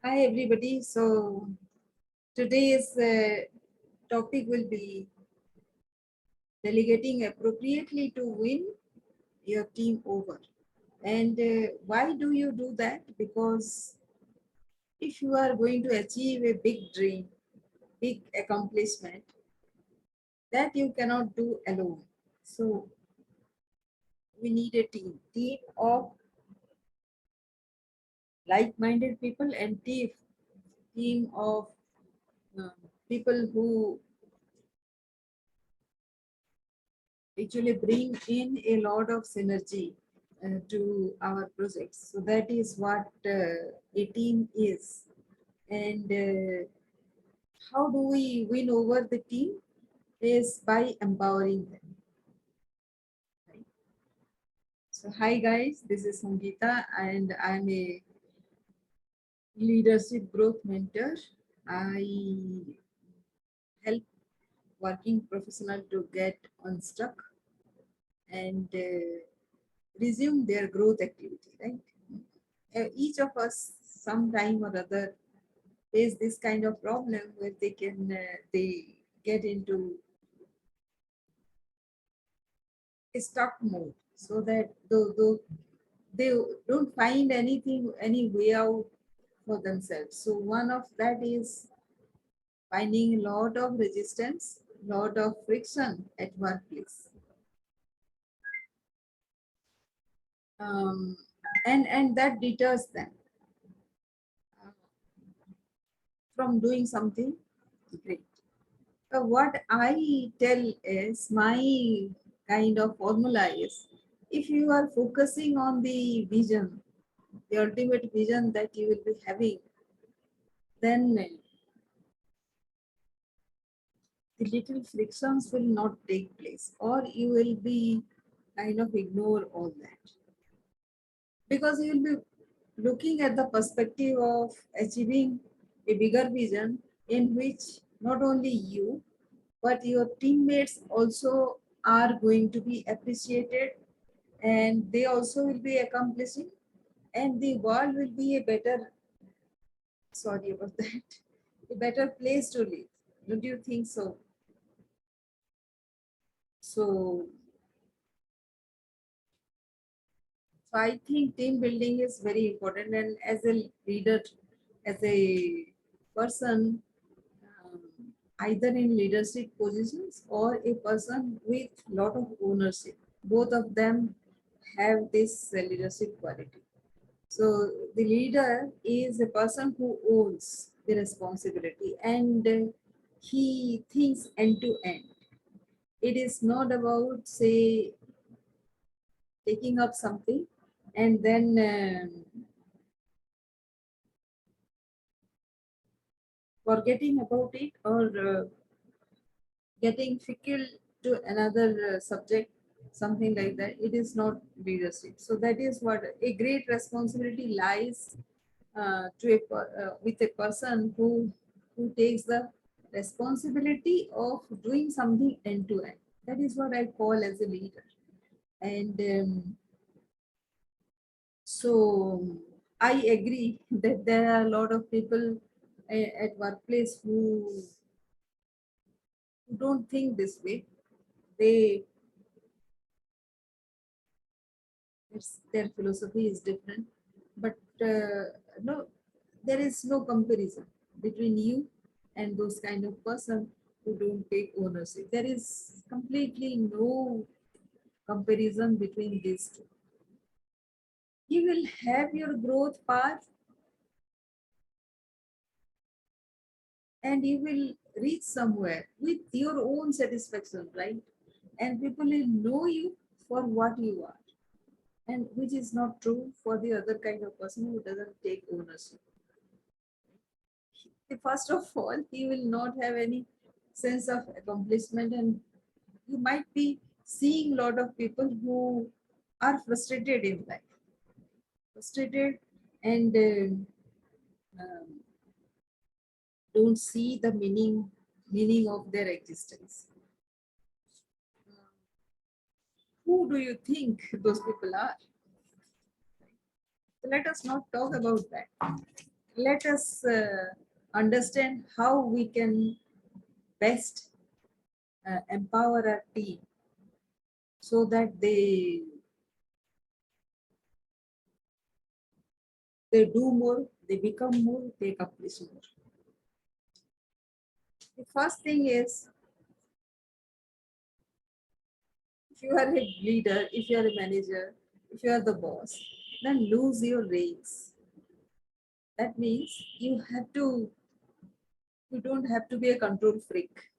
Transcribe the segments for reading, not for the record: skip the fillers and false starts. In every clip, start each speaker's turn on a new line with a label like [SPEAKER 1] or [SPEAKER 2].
[SPEAKER 1] Hi everybody. So today's topic will be delegating appropriately to win your team over. And why do you do that? Because if you are going to achieve a big dream, big accomplishment, that you cannot do alone. So we need a team of like-minded people and team of uh, people who actually bring in a lot of synergy to our projects. So that is what a team is. And how do we win over the team? Is by empowering them. Right? So hi guys, this is Sangeeta and I'm a leadership growth mentor. I help working professional to get unstuck and resume their growth activity, right? Each of us sometime or other face this kind of problem where they get into a stuck mode so that they don't find any way out for themselves. So one of that is finding a lot of resistance, lot of friction at workplace, um, and that deters them uh, from doing something great. What I tell is my kind of formula is if you are focusing on the vision, the ultimate vision that you will be having, then the little frictions will not take place, or you will be kind of ignore all that because you will be looking at the perspective of achieving a bigger vision in which not only you but your teammates also are going to be appreciated and they also will be accomplishing and the world will be a better, sorry about that, a better place to live. Don't you think so? So so I think team building is very important, and as a leader, as a person, um, either in leadership positions or a person with lot of ownership, both of them have this leadership quality. So the leader is a person who owns the responsibility and he thinks end to end. It is not about, say, taking up something and then forgetting about it or getting fickle to another subject, something like that. It is not leadership. So that is what a great responsibility lies with a person who takes the responsibility of doing something end to end. That is what I call as a leader. And so I agree that there are a lot of people at workplace who don't think this way. They their philosophy is different, but no, there is no comparison between you and those kind of person who don't take ownership. There is completely no comparison between these two. You will have your growth path and you will reach somewhere with your own satisfaction, right? And people will know you for what you are, and which is not true for the other kind of person who doesn't take ownership. First of all, he will not have any sense of accomplishment, and you might be seeing a lot of people who are frustrated in life, frustrated and don't see the meaning of their existence. Who do you think those people are? So let us not talk about that. let us understand how we can best empower our team so that they do more, they become more, they accomplish more. The first thing is, if you are a leader, if you are a manager, if you are the boss, then lose your reins. That means you don't have to be a control freak.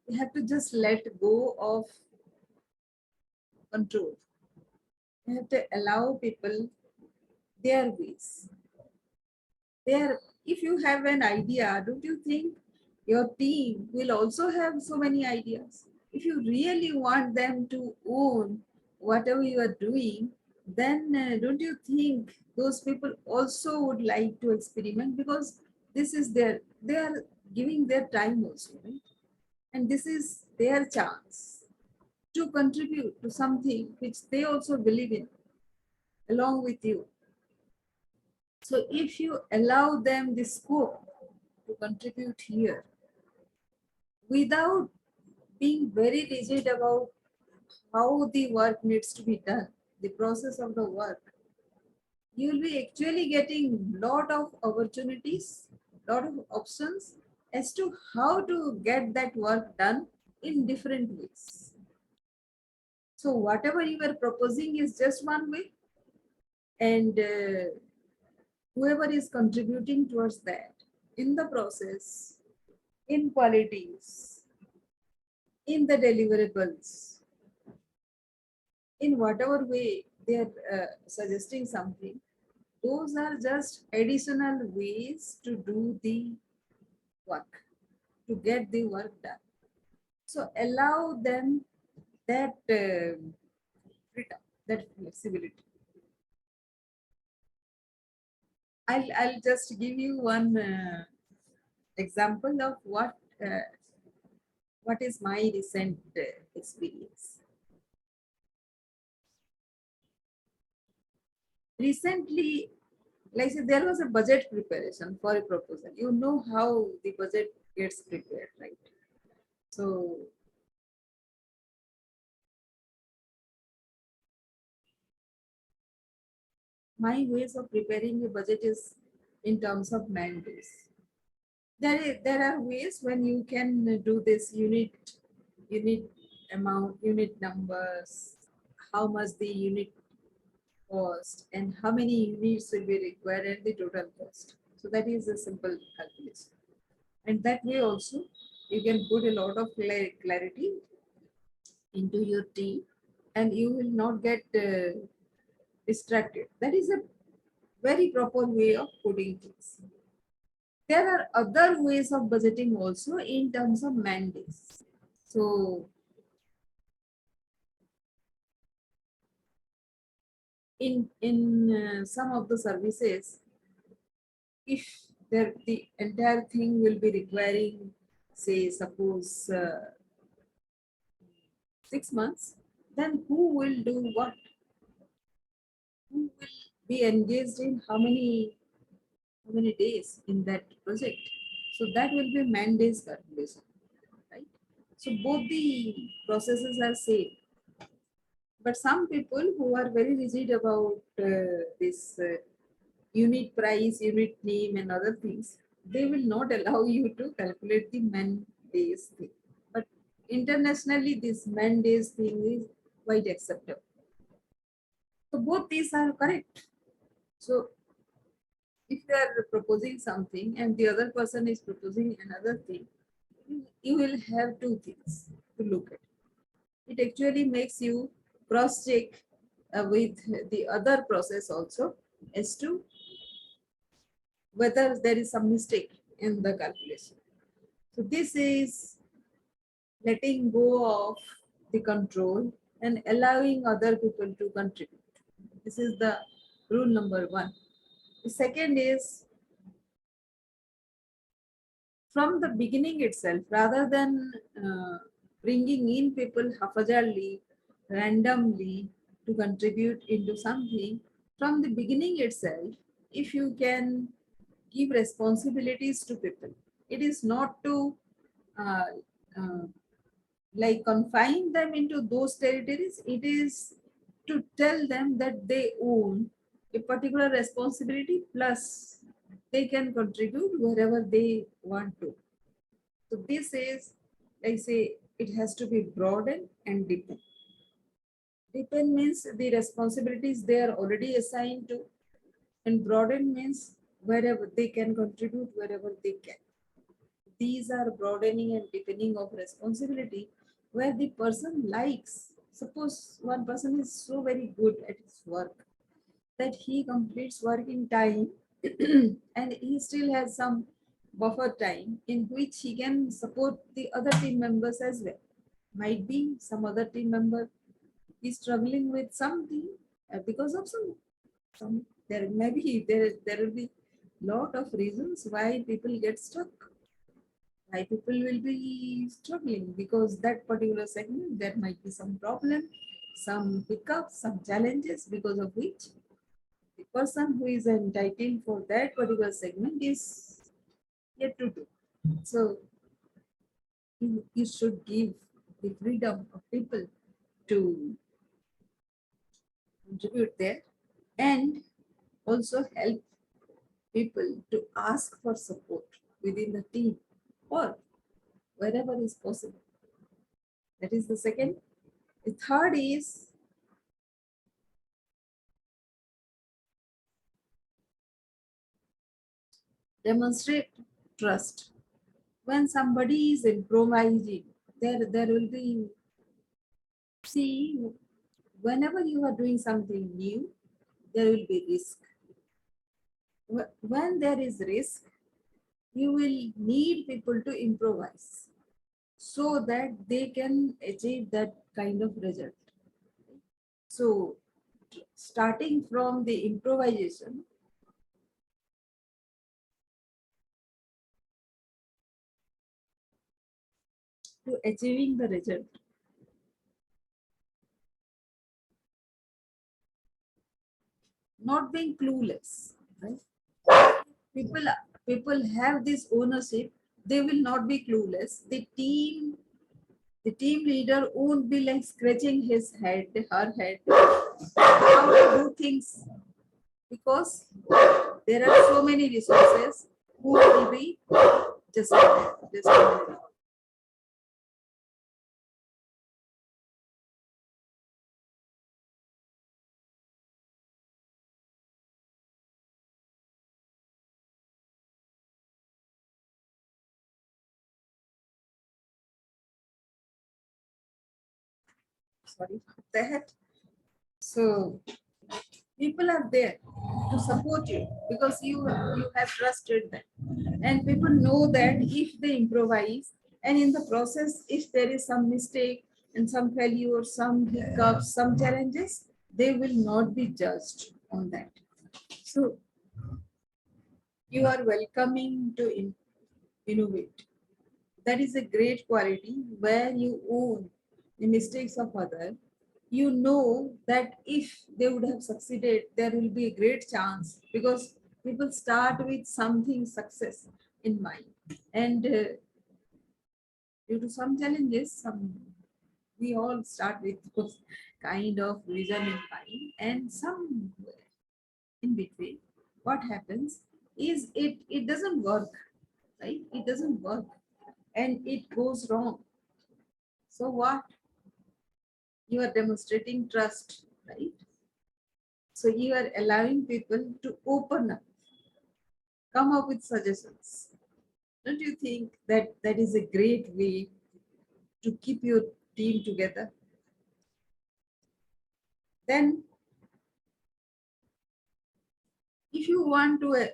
[SPEAKER 1] You have to just let go of control. You have to allow people their ways. There, if you have an idea, don't you think your team will also have so many ideas? If you really want them to own whatever you are doing, then don't you think those people also would like to experiment, because this is they are giving their time also, right? And this is their chance to contribute to something which they also believe in along with you. So if you allow them the scope to contribute here without being very rigid about how the work needs to be done, the process of the work, you will be actually getting lot of opportunities, lot of options as to how to get that work done in different ways. So whatever you are proposing is just one way, and whoever is contributing towards that in the process, in qualities, in the deliverables, in whatever way they are suggesting something, those are just additional ways to do the work, to get the work done. So allow them that freedom, that flexibility. I'll just give you one example of what is my recent experience. Recently, like say, there was a budget preparation for a proposal. You know how the budget gets prepared, right? So my ways of preparing a budget is in terms of man days. There are ways when you can do this unit amount, unit numbers, how much the unit cost, and how many units will be required, and the total cost. So that is a simple calculation. And that way also you can put a lot of clarity into your team, and you will not get distracted. That is a very proper way of putting things. There are other ways of budgeting also in terms of mandates. So in some of the services, if the entire thing will be requiring, say suppose 6 months, then who will do what? Who will be engaged in how many days in that project? So that will be man-days calculation, right? So both the processes are same. But some people who are very rigid about this unit price, unit name, and other things, they will not allow you to calculate the man days thing. But internationally, this man days thing is quite acceptable. So both these are correct. So if you are proposing something and the other person is proposing another thing, you will have two things to look at. It actually makes you cross check with the other process also as to whether there is some mistake in the calculation. So this is letting go of the control and allowing other people to contribute. This is the rule number one. The second is, from the beginning itself, rather than bringing in people haphazardly, randomly to contribute into something, from the beginning itself, if you can give responsibilities to people. It is not to uh, uh, like confine them into those territories. It is to tell them that they own a particular responsibility, plus they can contribute wherever they want to. So this is, I say, it has to be broadened and deepened. Deepen means the responsibilities they are already assigned to, and broaden means wherever they can contribute, wherever they can. These are broadening and deepening of responsibility where the person likes. Suppose one person is so very good at his work that he completes work in time and he still has some buffer time in which he can support the other team members as well. Might be some other team member is struggling with something because of some there maybe there will be lot of reasons why people get stuck, why people will be struggling, because that particular segment there might be some problem, some hiccups, some challenges, because of which the person who is entitled for that particular segment is yet to do. So you should give the freedom of people to contribute there, and also help people to ask for support within the team or wherever is possible. That is the second. The third is demonstrate trust. When somebody is improvising, there will be, see, whenever you are doing something new, there will be risk. When there is risk, you will need people to improvise so that they can achieve that kind of result. So starting from the improvisation to achieving the result. Not being clueless, right? People people have this ownership. They will not be clueless. The team leader won't be like scratching his head, her head, how to do things, because there are so many resources who will be just a minute. Sorry for that. So people are there to support you because you have trusted them, and people know that if they improvise and in the process if there is some mistake and some failure, some hiccups, some challenges, they will not be judged on that. So you are welcoming to innovate. That is a great quality where you own the mistakes of others. You know that if they would have succeeded, there will be a great chance, because people start with something success in mind, and due to some challenges, we all start with those kind of vision in mind, and some in between, what happens is it doesn't work, right? It doesn't work, and it goes wrong. So what? You are demonstrating trust, right? So you are allowing people to open up, come up with suggestions. Don't you think that that is a great way to keep your team together? Then, if you want to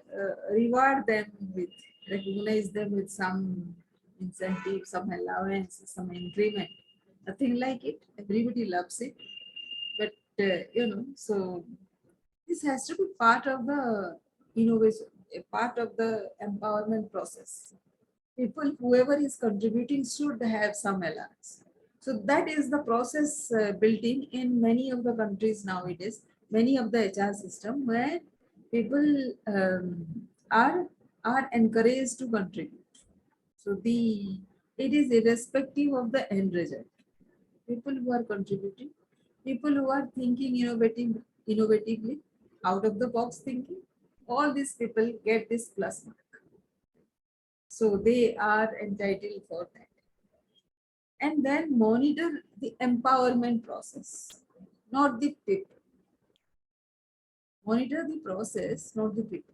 [SPEAKER 1] reward them with, recognize them with some incentive, some allowance, some increment, nothing like it. Everybody loves it. But, so this has to be part of the innovation, a part of the empowerment process. People, whoever is contributing, should have some allowance. So that is the process built in many of the countries nowadays, many of the HR system where people are are encouraged to contribute. So it is irrespective of the end result. People who are contributing, people who are thinking innovatively, out of the box thinking, all these people get this plus mark. So they are entitled for that. And then monitor the empowerment process, not the people. Monitor the process, not the people,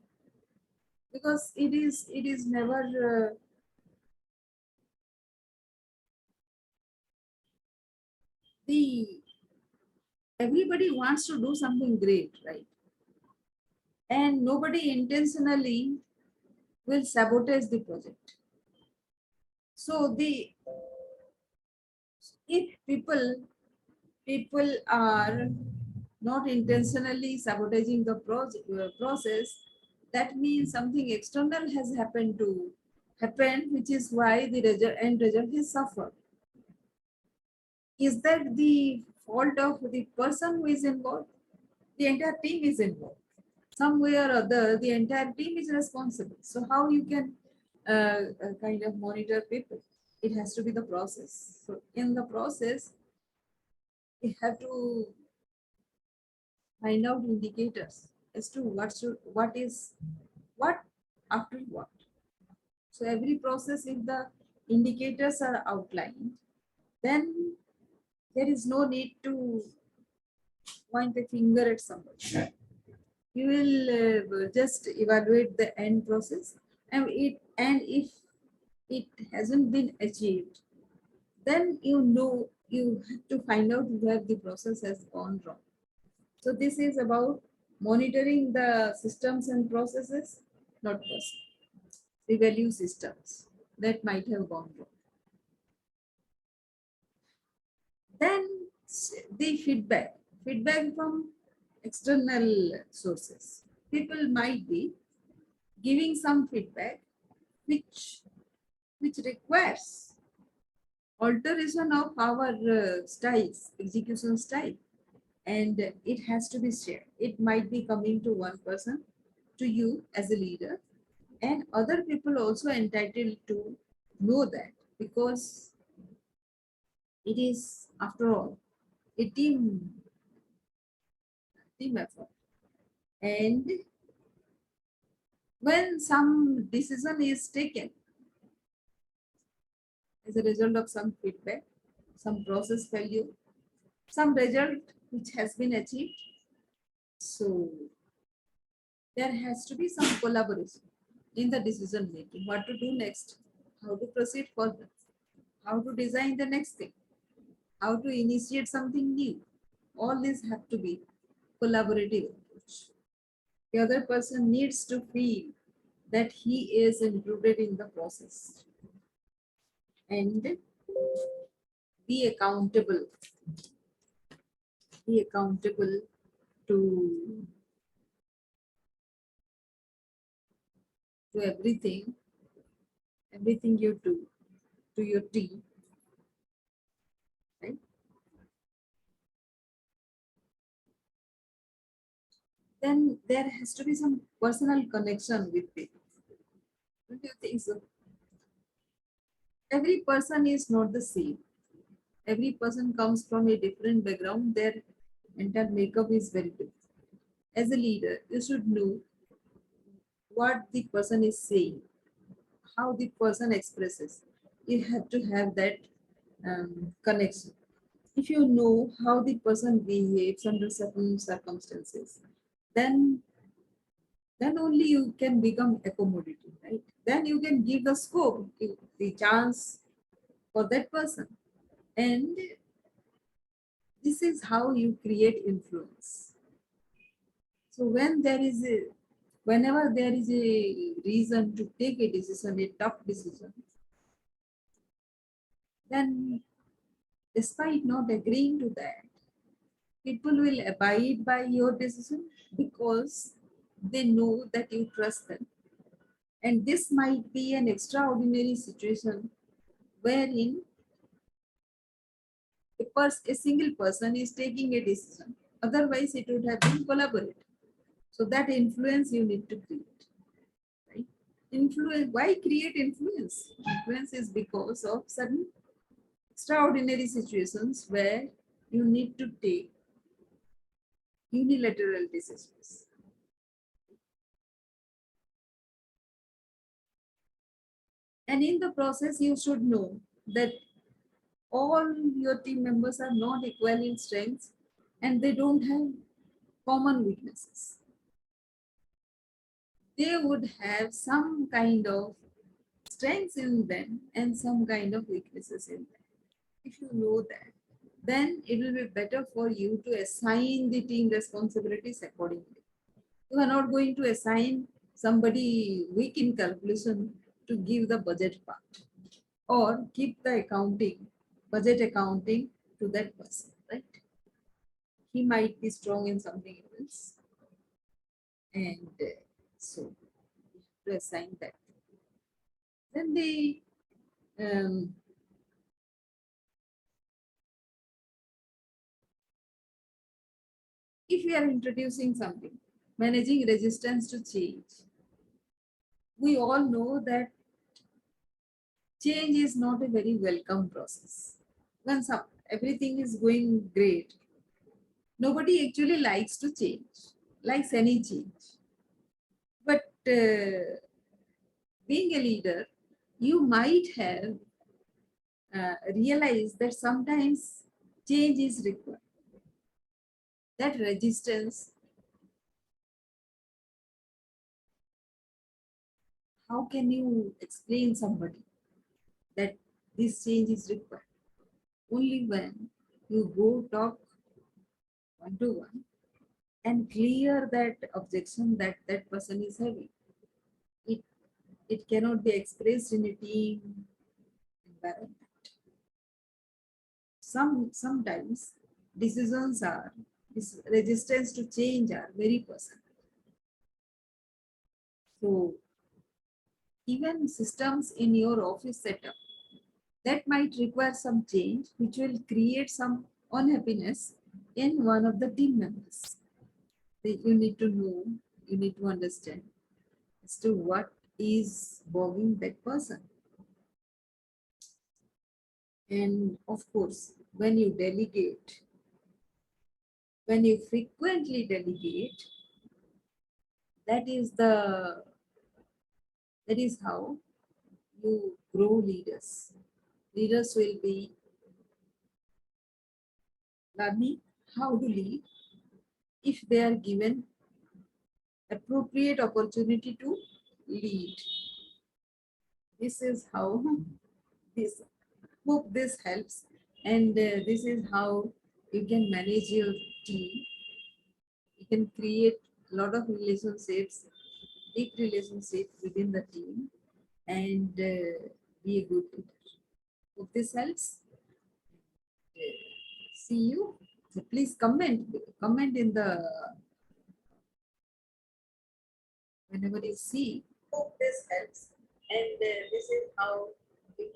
[SPEAKER 1] because it is never the everybody wants to do something great, right? And nobody intentionally will sabotage the project. So the if people are not intentionally sabotaging the process, that means something external has happened, which is why the end result is suffered. Is that the fault of the person who is involved? The entire team is involved. Some way or other, the entire team is responsible. So how you can kind of monitor people? It has to be the process. So in the process, you have to find out indicators as to what after what. So every process, if the indicators are outlined, then there is no need to point the finger at somebody. You will just evaluate the end process, and if it hasn't been achieved, then you have to find out where the process has gone wrong. So this is about monitoring the systems and processes, not person. The value systems that might have gone wrong. Then the feedback from external sources. People might be giving some feedback which requires alteration of our styles, execution style, and it has to be shared. It might be coming to one person, to you as a leader, and other people also entitled to know that, because it is, after all, a team effort. And when some decision is taken as a result of some feedback, some process failure, some result which has been achieved, so there has to be some collaboration in the decision making. What to do next, how to proceed further, how to design the next thing, how to initiate something new. All these have to be collaborative approach. The other person needs to feel that he is included in the process and be accountable, be accountable to everything, everything you do to your team, right? Then there has to be some personal connection with people. Don't you think so? Every person is not the same. Every person comes from a different background. Their entire makeup is very different. As a leader, you should know what the person is saying, how the person expresses. You have to have that connection. If you know how the person behaves under certain circumstances, then only you can become accommodative, right? Then you can give the scope, the chance for that person. And this is how you create influence. So whenever there is a reason to take a decision, a tough decision, then despite not agreeing to that, people will abide by your decision because they know that you trust them. And this might be an extraordinary situation wherein a single person is taking a decision. Otherwise, it would have been collaborative. So that influence you need to create, right? influence. Why create influence? Influence is because of certain extraordinary situations where you need to take unilateral decisions. And in the process, you should know that all your team members are not equal in strengths and they don't have common weaknesses. They would have some kind of strengths in them and some kind of weaknesses in them. If you know that, then it will be better for you to assign the team responsibilities accordingly. You are not going to assign somebody weak in calculation to give the budget part or keep the accounting, budget accounting to that person, right? He might be strong in something else. And so to assign that. Then um, if we are introducing something, managing resistance to change, we all know that change is not a very welcome process. When everything is going great, nobody actually likes to change, likes any change. But being a leader, you might have realized that sometimes change is required. That resistance, how can you explain somebody that this change is required? Only when you go talk one to one and clear that objection that that person is having. It cannot be expressed in a team environment. Sometimes decisions are, this resistance to change are very personal. So even systems in your office setup that might require some change, which will create some unhappiness in one of the team members. You need to know, you need to understand as to what is bothering that person. And of course, when you delegate, when you frequently delegate, that is how you grow leaders. Leaders will be learning how to lead if they are given appropriate opportunity to lead. This is how this hope this helps, and this is how you can manage your team. You can create a lot of relationships, deep relationships within the team, and be a good leader. Hope this helps. See you. So please comment in the whenever you see. Hope this helps, and this is how